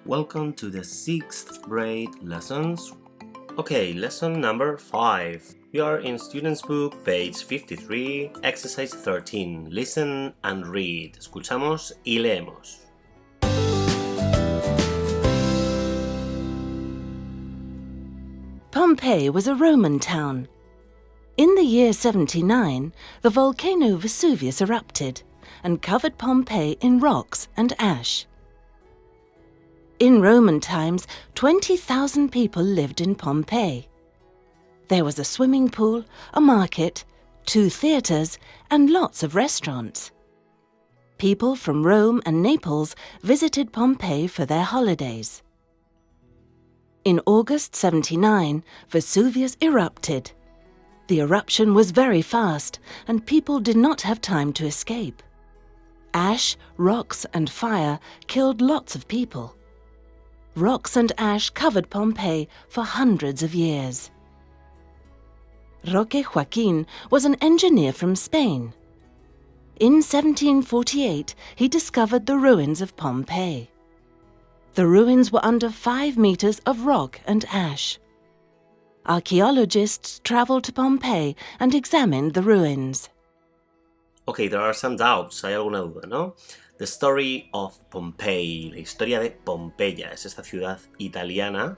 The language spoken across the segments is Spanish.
Welcome to the 6th grade lessons. Okay, lesson number 5. We are in Students Book, page 53, exercise 13. Listen and read. Escuchamos y leemos. Pompeii was a Roman town. In the year 79, the volcano Vesuvius erupted and covered Pompeii in rocks and ash. In Roman times, 20,000 people lived in Pompeii. There was a swimming pool, a market, 2 theatres, and lots of restaurants. People from Rome and Naples visited Pompeii for their holidays. In August 79, Vesuvius erupted. The eruption was very fast, and people did not have time to escape. Ash, rocks, and fire killed lots of people. Rocks and ash covered Pompeii for hundreds of years. Roque Joaquin was an engineer from Spain. In 1748, he discovered the ruins of Pompeii. The ruins were under 5 meters of rock and ash. Archaeologists traveled to Pompeii and examined the ruins. Okay, there are some doubts. Hay alguna duda, ¿no? The story of Pompeii, la historia de Pompeya, es esta ciudad italiana.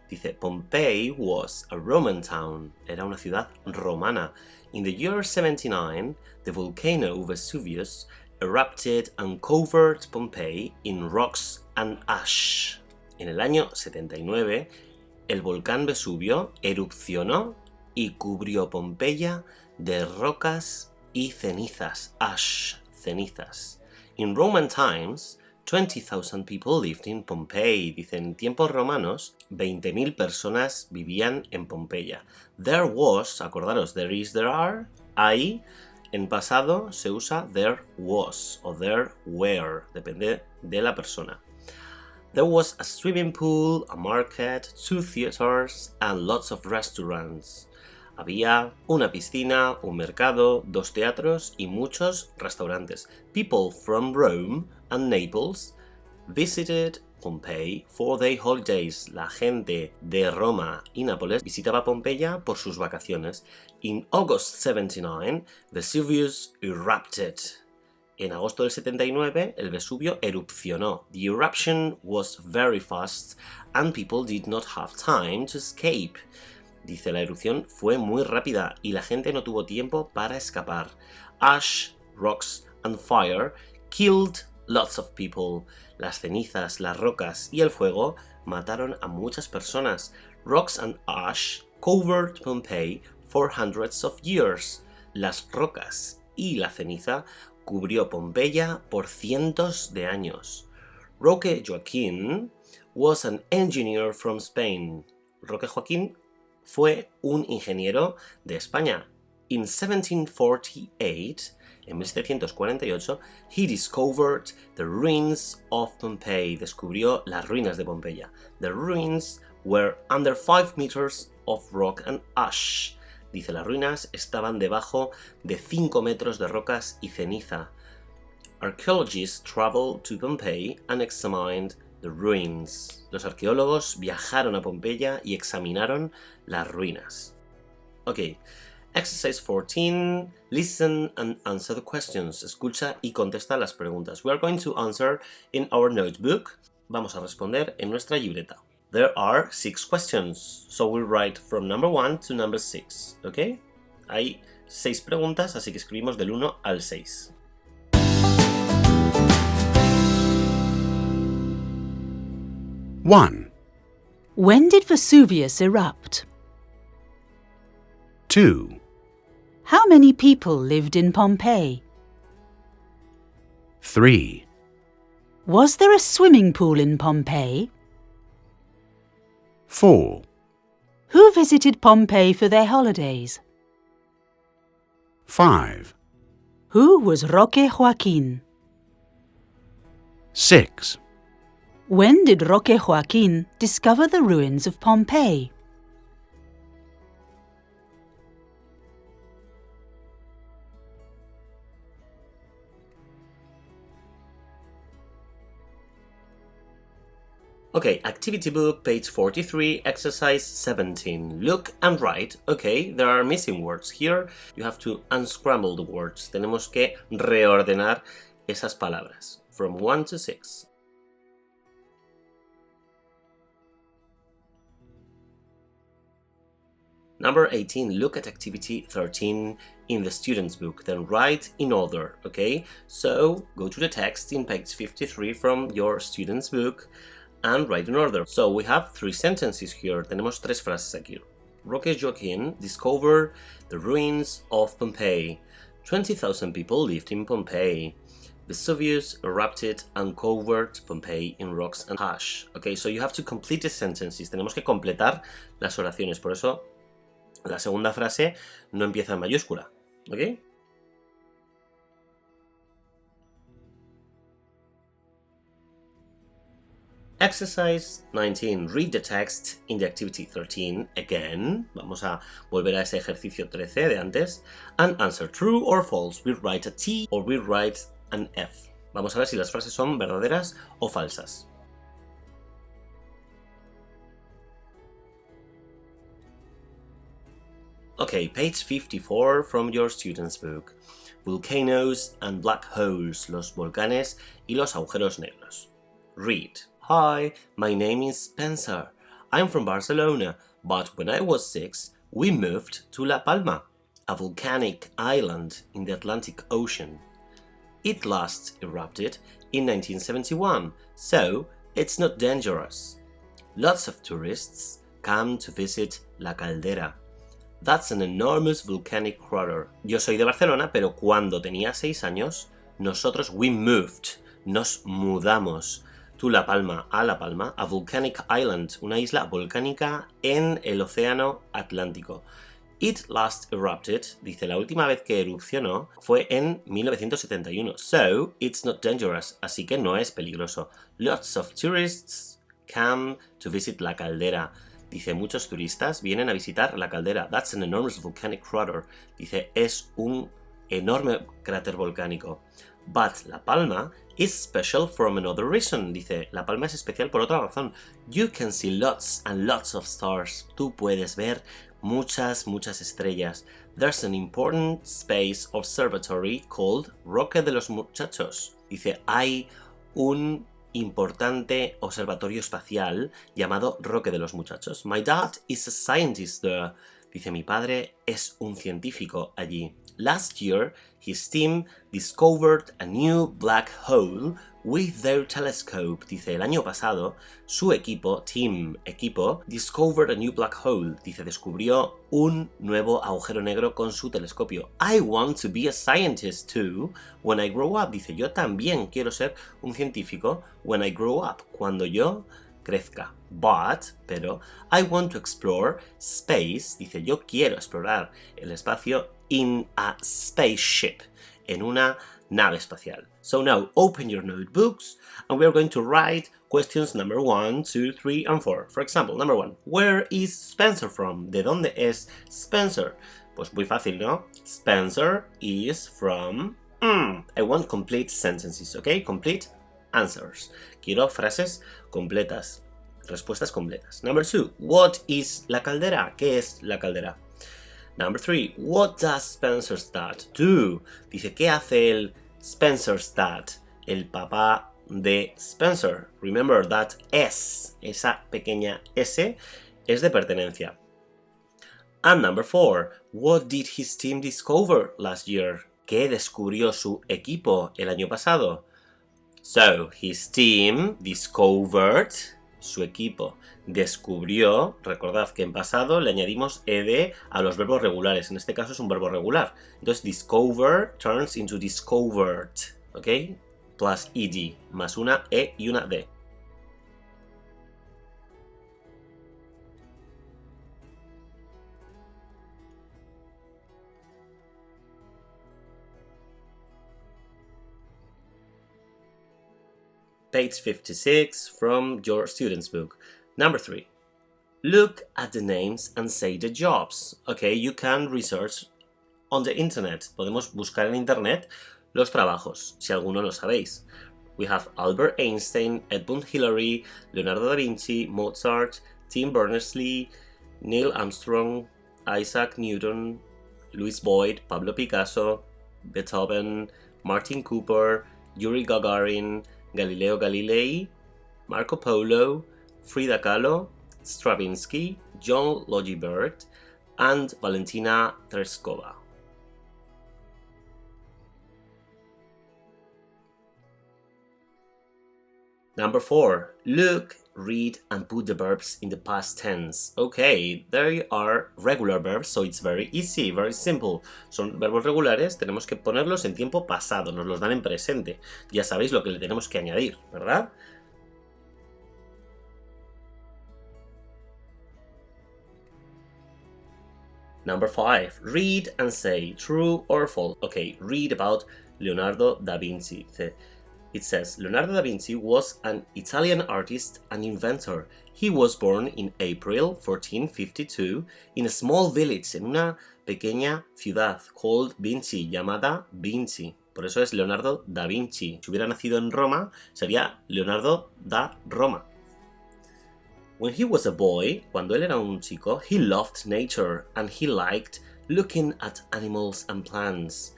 Dice, Pompeii was a Roman town, era una ciudad romana. In the year 79, the volcano Vesuvius erupted and covered Pompeii in rocks and ash. En el año 79, el volcán Vesubio erupcionó y cubrió Pompeya de rocas y cenizas, ash, cenizas. In Roman times, 20,000 people lived in Pompeii. Dice, en tiempos romanos, 20,000 personas vivían en Pompeya. There was, acordaros, there is, there are, hay. En pasado se usa there was o there were, depende de la persona. There was a swimming pool, a market, 2 theaters, and lots of restaurants. Había una piscina, un mercado, 2 teatros y muchos restaurantes. People from Rome and Naples visited Pompeii for their holidays. La gente de Roma y Nápoles visitaba Pompeya por sus vacaciones. In August 79, Vesuvius erupted. En agosto del 79, el Vesubio erupcionó. The eruption was very fast and people did not have time to escape. Dice, la erupción fue muy rápida y la gente no tuvo tiempo para escapar. Ash, rocks and fire killed lots of people. Las cenizas, las rocas y el fuego mataron a muchas personas. Rocks and ash covered Pompeii for hundreds of years. Las rocas y la ceniza cubrió Pompeya por cientos de años. Roque Joaquin was an engineer from Spain. Roque Joaquín fue un ingeniero de España. In 1748, en 1748, he discovered the ruins of Pompeii. Descubrió las ruinas de Pompeya. The ruins were under 5 meters of rock and ash. Dice, las ruinas estaban debajo de 5 metros de rocas y ceniza. Archaeologists traveled to Pompeii and examined the ruins. Los arqueólogos viajaron a Pompeya y examinaron las ruinas. Okay, exercise 14. Listen and answer the questions. Escucha y contesta las preguntas. We are going to answer in our notebook. Vamos a responder en nuestra libreta. There are 6 questions, so we'll write from number 1 to number 6, okay? Hay 6 preguntas, así que escribimos del 1 al 6. One, When did Vesuvius erupt? 2, How many people lived in Pompeii? 3, Was there a swimming pool in Pompeii? 4, Who visited Pompeii for their holidays? 5, Who was Roque Joaquin? 6, When did Roque Joaquin discover the ruins of Pompeii? Okay, activity book, page 43, exercise 17. Look and write. Okay, there are missing words here. You have to unscramble the words. Tenemos que reordenar esas palabras. From 1 to 6. Number 18, look at activity 13 in the student's book, then write in order, okay? So, go to the text in page 53 from your student's book and write in order. So, we have 3 sentences here. Tenemos 3 frases aquí. Roque Joaquin discovered the ruins of Pompeii. 20,000 people lived in Pompeii. Vesuvius erupted and covered Pompeii in rocks and ash. Okay, so you have to complete the sentences. Tenemos que completar las oraciones, por eso la segunda frase no empieza en mayúscula, ¿ok? Exercise 19. Read the text in the activity 13 again. Vamos a volver a ese ejercicio 13 de antes. And answer true or false. We write a T or we write an F. Vamos a ver si las frases son verdaderas o falsas. Okay, page 54 from your student's book. Volcanoes and black holes, los volcanes y los agujeros negros. Read. Hi, my name is Spencer. I'm from Barcelona, but when I was 6, we moved to La Palma, a volcanic island in the Atlantic Ocean. It last erupted in 1971, so it's not dangerous. Lots of tourists come to visit La Caldera. That's an enormous volcanic crater. Yo soy de Barcelona, pero cuando tenía 6 años, nosotros we moved, nos mudamos to La Palma, a La Palma, a volcanic island, una isla volcánica en el océano Atlántico. It last erupted, dice, la última vez que erupcionó fue en 1971, so it's not dangerous, así que no es peligroso. Lots of tourists come to visit La Caldera. Dice, muchos turistas vienen a visitar la caldera. That's an enormous volcanic crater. Dice, es un enorme cráter volcánico. But La Palma is special from another reason. Dice, La Palma es especial por otra razón. You can see lots and lots of stars. Tú puedes ver muchas estrellas. There's an important space observatory called Roque de los Muchachos. Dice, hay un importante observatorio espacial llamado Roque de los Muchachos. My dad is a scientist there. Dice, mi padre es un científico allí. Last year, his team discovered a new black hole with their telescope. Dice, el año pasado, su equipo, discovered a new black hole. Dice, descubrió un nuevo agujero negro con su telescopio. I want to be a scientist too when I grow up. Dice, yo también quiero ser un científico when I grow up, cuando yo crezca. Pero, I want to explore space. Dice, yo quiero explorar el espacio in a spaceship, en una nave espacial. So now open your notebooks and we are going to write questions number 1, 2, 3 and 4. For example, number 1, where is Spencer from? ¿De dónde es Spencer? Pues muy fácil, ¿no? Spencer is from... I want complete sentences, ¿ok? Complete answers. Quiero frases completas, respuestas completas. Number 2, what is La Caldera? ¿Qué es La Caldera? Number 3, what does Spencer's dad do? Dice, ¿qué hace el Spencer's dad? El papá de Spencer. Remember that S, esa pequeña S, es de pertenencia. And number 4, what did his team discover last year? ¿Qué descubrió su equipo el año pasado? So, his team discovered... Su equipo descubrió, recordad que en pasado le añadimos ed a los verbos regulares, en este caso es un verbo regular. Entonces discover turns into discovered, ¿ok? Plus ed, más una e y una d. Page 56 from your student's book. Number 3. Look at the names and say the jobs. Okay, you can research on the internet. Podemos buscar en internet los trabajos, si alguno lo sabéis. We have Albert Einstein, Edmund Hillary, Leonardo da Vinci, Mozart, Tim Berners-Lee, Neil Armstrong, Isaac Newton, Louis Boyd, Pablo Picasso, Beethoven, Martin Cooper, Yuri Gagarin, Galileo Galilei, Marco Polo, Frida Kahlo, Stravinsky, John Logie Baird, and Valentina Tereskova. Number 4. Look, read, and put the verbs in the past tense. Okay, they are regular verbs, so it's very easy, very simple. Son verbos regulares, tenemos que ponerlos en tiempo pasado, nos los dan en presente. Ya sabéis lo que le tenemos que añadir, ¿verdad? Number 5. Read and say true or false. Okay, read about Leonardo da Vinci. It says, Leonardo da Vinci was an Italian artist and inventor. He was born in April 1452 in a small village, en una pequeña ciudad called Vinci, llamada Vinci. Por eso es Leonardo da Vinci. Si hubiera nacido en Roma, sería Leonardo da Roma. When he was a boy, cuando él era un chico, he loved nature and he liked looking at animals and plants.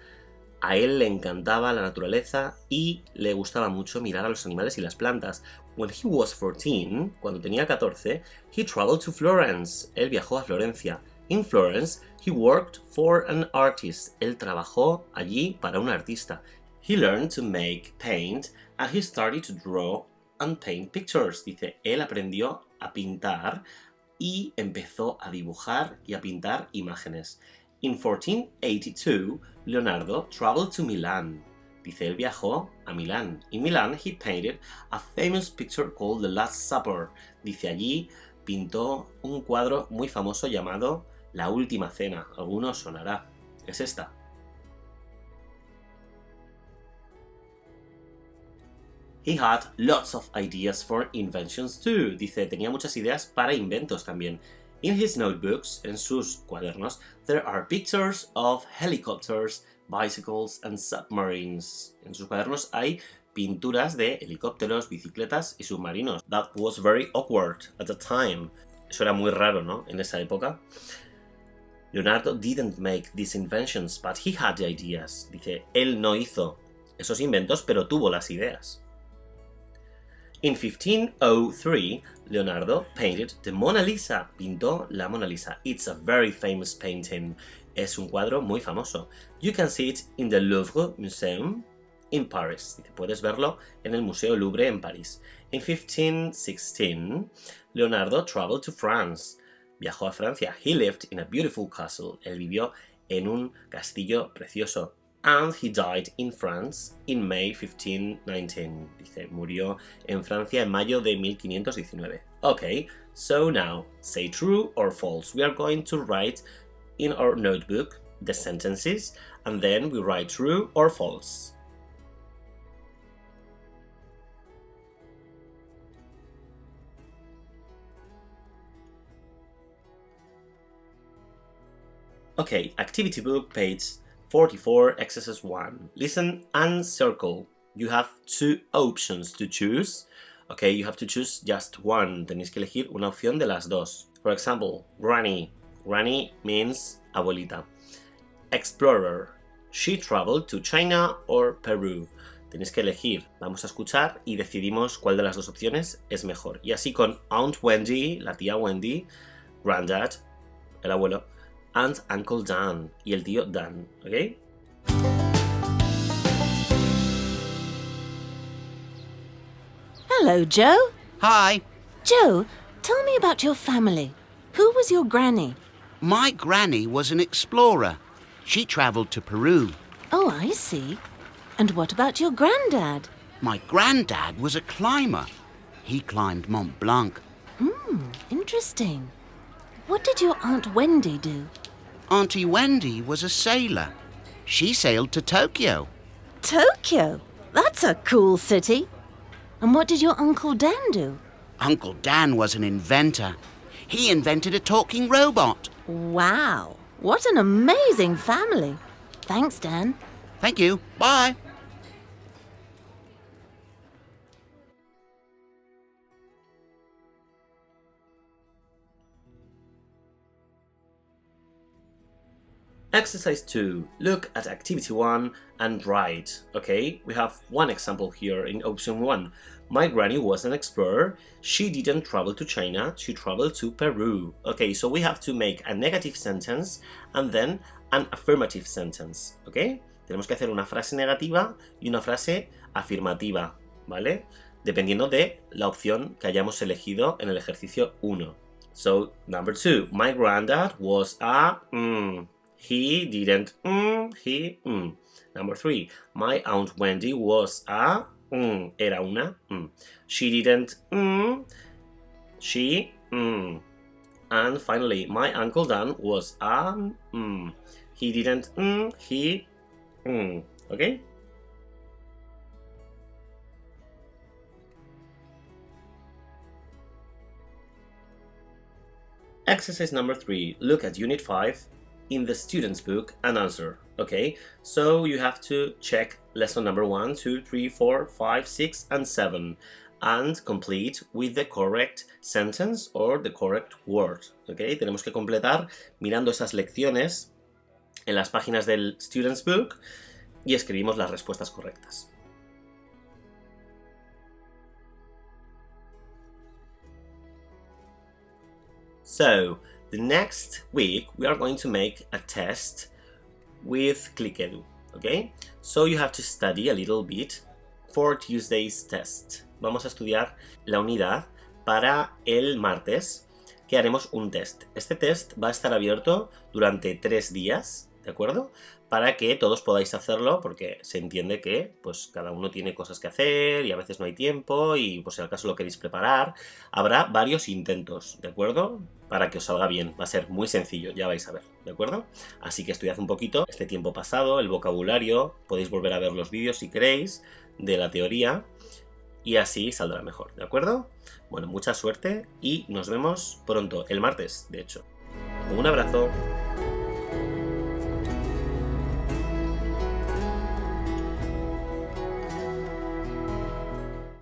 A él le encantaba la naturaleza y le gustaba mucho mirar a los animales y las plantas. When he was 14, cuando tenía 14, he traveled to Florence. Él viajó a Florencia. In Florence, he worked for an artist. Él trabajó allí para un artista. He learned to make paint and he started to draw and paint pictures. Dice, él aprendió a pintar y empezó a dibujar y a pintar imágenes. In 1482, Leonardo traveled to Milan. Dice, él viajó a Milán. In Milan, he painted a famous picture called The Last Supper. Dice, allí pintó un cuadro muy famoso llamado La Última Cena. Alguno sonará. Es esta. He had lots of ideas for inventions too. Dice, tenía muchas ideas para inventos también. In his notebooks, en sus cuadernos, there are pictures of helicopters, bicycles and submarines. En sus cuadernos hay pinturas de helicópteros, bicicletas y submarinos. That was very awkward at the time. Eso era muy raro, ¿no? En esa época. Leonardo didn't make these inventions, but he had the ideas. Dice, él no hizo esos inventos, pero tuvo las ideas. In 1503, Leonardo painted the Mona Lisa. Pintó la Mona Lisa. It's a very famous painting. Es un cuadro muy famoso. You can see it in the Louvre Museum in Paris. Dice, puedes verlo en el Museo Louvre en París. In 1516, Leonardo traveled to France. Viajó a Francia. He lived in a beautiful castle. Él vivió en un castillo precioso. And he died in France in May 1519. Dice, murió en Francia en mayo de 1519. Okay, so now, say true or false. We are going to write in our notebook the sentences, and then we write true or false. Okay, activity book, page 44, exercise 1. Listen and circle. You have 2 options to choose. Okay, you have to choose just one. Tenéis que elegir una opción de las dos. For example, granny. Granny means abuelita. Explorer. She traveled to China or Peru. Tenéis que elegir. Vamos a escuchar y decidimos cuál de las dos opciones es mejor. Y así con Aunt Wendy, la tía Wendy, Granddad, el abuelo, and Uncle Dan, y el tío Dan, ¿ok? Hello, Joe. Hi. Joe, tell me about your family. Who was your granny? My granny was an explorer. She travelled to Peru. Oh, I see. And what about your granddad? My granddad was a climber. He climbed Mont Blanc. Interesting. What did your Aunt Wendy do? Auntie Wendy was a sailor. She sailed to Tokyo. Tokyo? That's a cool city. And what did your Uncle Dan do? Uncle Dan was an inventor. He invented a talking robot. Wow, what an amazing family. Thanks, Dan. Thank you. Bye. Exercise 2. Look at activity 1 and write. Okay, we have one example here in option 1. My granny was an explorer. She didn't travel to China, she traveled to Peru. Okay, so we have to make a negative sentence and then an affirmative sentence. Okay, tenemos que hacer una frase negativa y una frase afirmativa, ¿vale? Dependiendo de la opción que hayamos elegido en el ejercicio 1. So, number 2. My granddad was a... He didn't. He. Number 3. My aunt Wendy was a. Era una. She didn't. She. And finally, my uncle Dan was a. He didn't. He. Okay? Exercise number 3. Look at Unit 5 in the student's book and answer. Okay, so you have to check lesson number 1, 2, 3, 4, 5, 6, and 7 and complete with the correct sentence or the correct word. Okay, tenemos que completar mirando esas lecciones en las páginas del student's book y escribimos las respuestas correctas. So, the next week we are going to make a test with ClickEdu, okay? So you have to study a little bit for Tuesday's test. Vamos a estudiar la unidad para el martes, que haremos un test. Este test va a estar abierto durante 3 días, ¿de acuerdo? Para que todos podáis hacerlo, porque se entiende que pues, cada uno tiene cosas que hacer y a veces no hay tiempo y pues, si al caso lo queréis preparar, habrá varios intentos, ¿de acuerdo? Para que os salga bien, va a ser muy sencillo, ya vais a ver, ¿de acuerdo? Así que estudiad un poquito este tiempo pasado, el vocabulario, podéis volver a ver los vídeos si queréis, de la teoría, y así saldrá mejor, ¿de acuerdo? Bueno, mucha suerte y nos vemos pronto, el martes, de hecho. Un abrazo.